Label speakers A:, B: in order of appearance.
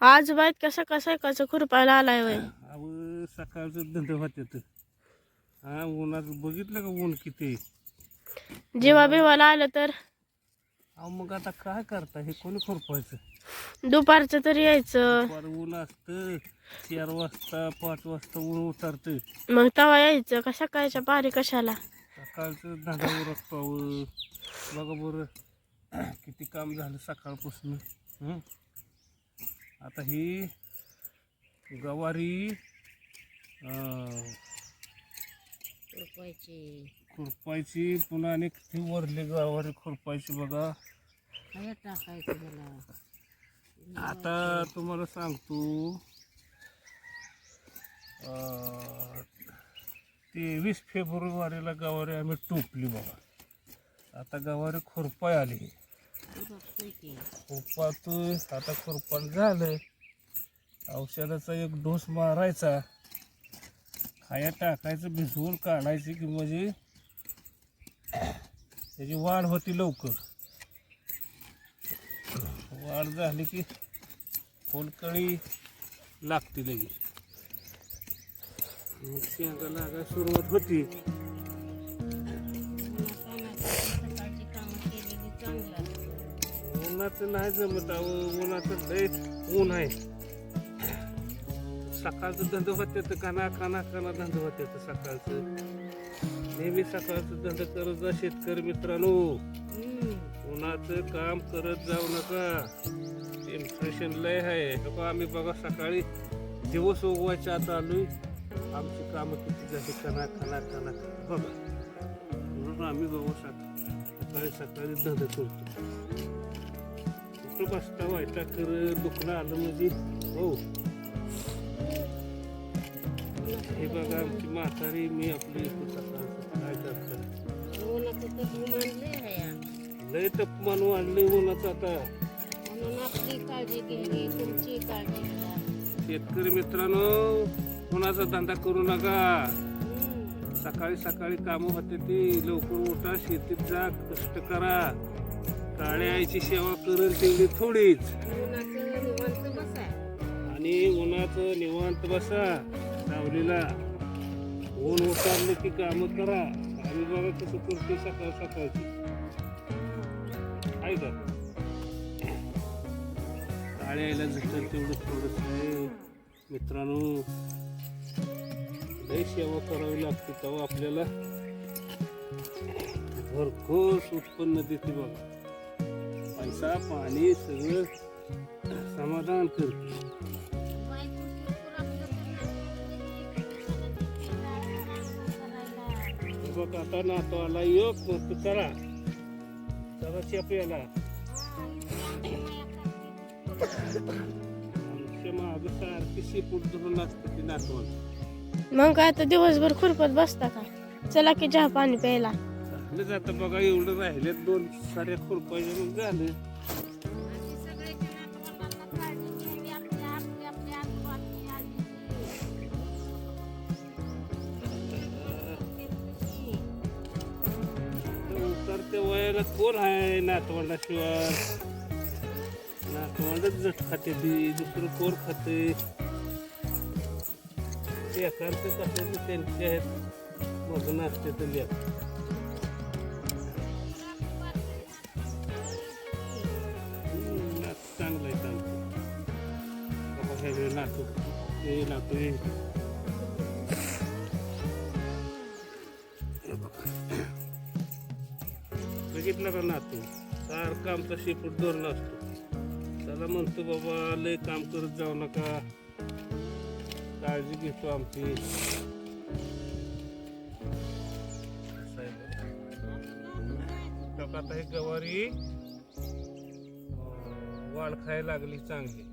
A: आज बाईत कसं कसं कसं खुरपायला आलाय वय.
B: अहो सकाळचं धंदा होत्यात. हा उन्हाचं बघितलं का ऊन किती.
A: जेव्हा बिवाला आलं तर
B: अहो मग आता काय करता हे कोणी खुरपायचं.
A: दुपारचं तरी यायचं.
B: फार ऊन असतं 4 वाजता 5 वाजता ऊन उतरतं.
A: मग तवा यायचं का सकाळच्या पारी कशाला.
B: सकाळचं धंदा उरकतावं. बघा बरं किती काम झालं सकाळपासून. आता ही गवारी खुरपायची पुन्हा आणि ती वरली गवारी खुरपायची बघा. आता तुम्हाला सांगतो 23 फेब्रुवारीला गवारी आम्ही टोपली बघा. आता गवारी खुरपाय आली. खुरपातोय आता खुरपान झालं. औषधाचा एक डोस मारायचा. खाया टाकायचं भिजवून काढायची की म्हणजे त्याची वाढ होती लवकर. वाढ झाली की फुलकळी लागते लगे. मग शेंगा लागायला सुरुवात होती. उन्हाचं नाही जमत अहो. उन्हाचं लय ऊन आहे. सकाळचं धंदा होते तर काना काना काना धंदा होते तर सकाळचं. नेहमी सकाळचं धंदा करत जा शेतकरी मित्रांनो. उन्हाचं काम करत जाऊ नका. इन्फ्लेशन लय आहे. आम्ही बघा सकाळी दिवस उगवायच्या आता आलोय. आमची कामं किती झाली काना काना काना बघा. म्हणून आम्ही बाबा सकाळी सकाळी धंदा करतो. कुठं बसता व्हायचा कर दुखणं आलं म्हणजे हो. हे बघा आमची म्हातारी मी आपली सकाळचं काय करतात. लय तापमान वाढले उन्हाचं आता. शेतकरी मित्रांनो उन्हाचा धंदा करू नका. सकाळी सकाळी कामं होते ती. लवकर उठा शेतीत जा कष्ट करा. काळ्या आईची सेवा करेल तेवढी थोडीच. आणि उन्हाचं निवांत बसा सावलीला. ऊन उतरलं की कामं करा. आम्ही बघा कसं करतो सकाळ सकाळची आहे का. काळ्या आईला झटल तेवढं थोडंसं मित्रांनो. लय सेवा करावी लागते तेव्हा आपल्याला भरघोस उत्पन्न देते बघा. पैसा पाणी सगळं समाधान करते. बघ आता नातो आला योग मग चला चला चेपयाला. आमच्या माग सारखी शेपूट धरून असते ती नातवण.
A: मग काय आता दिवसभर खुरपत बसता का. चला की चहा पाणी प्यायला.
B: झालं जातं बघा. एवढं राहिले 2 साऱ्या खुरपायच्या मग झालं. उतरत्या वयाला कोण आहे नातवंडाशिवाय. नातवंडच जट खाते ती. दुसरं कोण खाते. लेकरांचं कसं त्यांचे आहेत मग नाचते तर लेक. नात चांगलं आहे चांगलं. बाबा हे नातू हे नातू हे बघितलं का नातू सारखं आमचा शेपूट धरून असतो. त्याला म्हणतो बाबा लय काम करत जाऊ नका. काळजी घेतो आमची. आता ही गवारी वाढ खायला लागली चांगली.